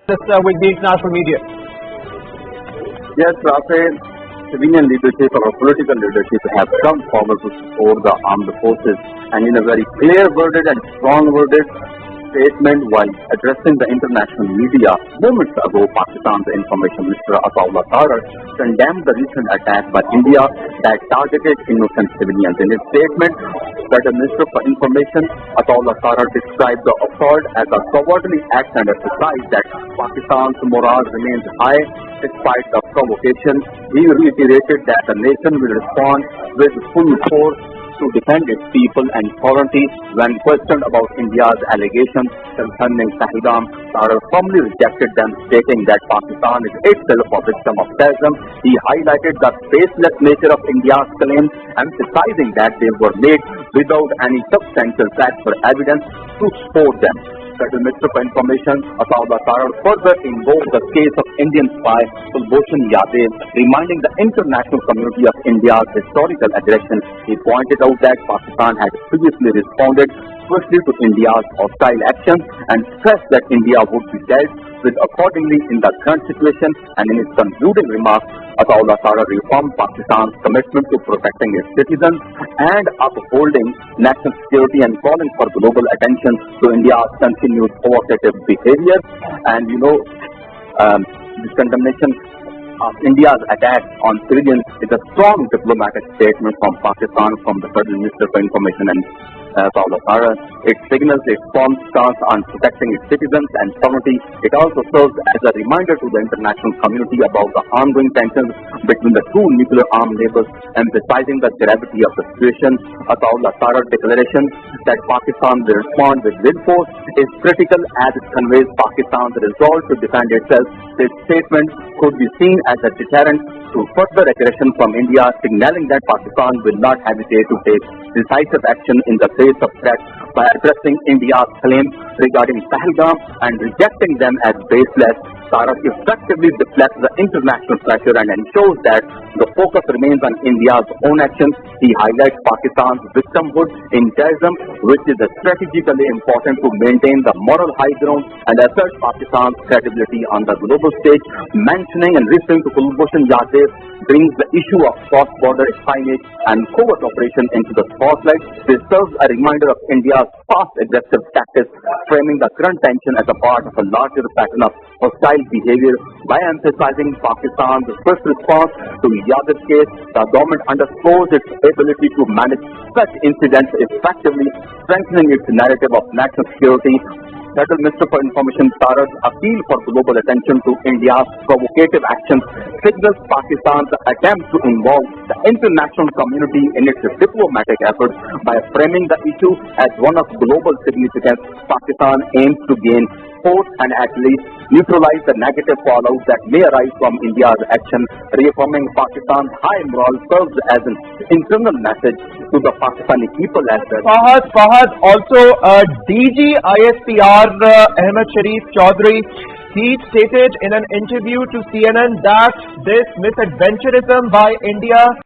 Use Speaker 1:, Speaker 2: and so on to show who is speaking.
Speaker 1: this with the international media?
Speaker 2: Yes, Rafael, civilian leadership or political leadership have come forward to support the armed forces, and in a very clear-worded and strong-worded statement while addressing the international media moments ago, Pakistan's Information Minister Ataullah Tarar condemned the recent attack by India that targeted innocent civilians. In his statement, the Minister for Information Ataullah Tarar described the assault as a cowardly act and emphasized that Pakistan's morale remains high despite the provocation. He reiterated that the nation will respond with full force to defend its people and sovereignty. When questioned about India's allegations concerning Pahalgam, Tarar firmly rejected them, stating that Pakistan is itself a victim of terrorism. He highlighted the baseless nature of India's claims, emphasizing that they were made without any substantial facts or evidence to support them. Federal Minister for Information Ataullah Tarar further invoked the case of Indian spy Kulbhushan Yadav, reminding the international community of India's historical aggression. He pointed out that Pakistan had previously responded swiftly to India's hostile actions and stressed that India would be dealt with accordingly in the current situation. And in his concluding remarks, Ataullah Tarar reaffirmed Pakistan's commitment to protecting its citizens and upholding national security and calling for global attention to India's continued provocative behavior. And this condemnation of India's attack on civilians is a strong diplomatic statement from Pakistan, from the Federal Minister for Information and Ataullah Tarar. It signals its firm stance on protecting its citizens and sovereignty. It also serves as a reminder to the international community about the ongoing tensions between the two nuclear-armed neighbors, emphasizing the gravity of the situation. Ataullah Tarar's declaration that Pakistan will respond with force is critical as it conveys Pakistan's resolve to defend itself. This statement could be seen as a deterrent to further aggression from India, signaling that Pakistan will not hesitate to take decisive action in the face of threats. By addressing India's claims regarding Pahalgam and rejecting them as baseless, Tarar effectively deflects the international pressure and ensures that the focus remains on India's own actions. He highlights Pakistan's victimhood in terrorism, which is strategically important to maintain the moral high ground and assert Pakistan's credibility on the global stage. Mentioning and referring to Kulbhushan Yadav brings the issue of cross-border espionage and covert operation into the spotlight. This serves a reminder of India's past aggressive tactics, framing the current tension as a part of a larger pattern of hostile behavior. By emphasizing Pakistan's swift response to Yadav's case, the government underscores its ability to manage such incidents effectively, strengthening its narrative of national security. Federal Minister for Information Tarar's appeal for global attention to India's provocative actions signals Pakistan's attempt to involve the international community in its diplomatic efforts. By framing the issue as one of global significance, Pakistan aims to gain force and at least neutralize the negative fallout that may arise from India's action. Reaffirming Pakistan's high morale serves as an internal message to the Pakistani people as well.
Speaker 1: Fahad, also DG ISPR Ahmed Sharif Chaudhry, he stated in an interview to CNN that this misadventurism by India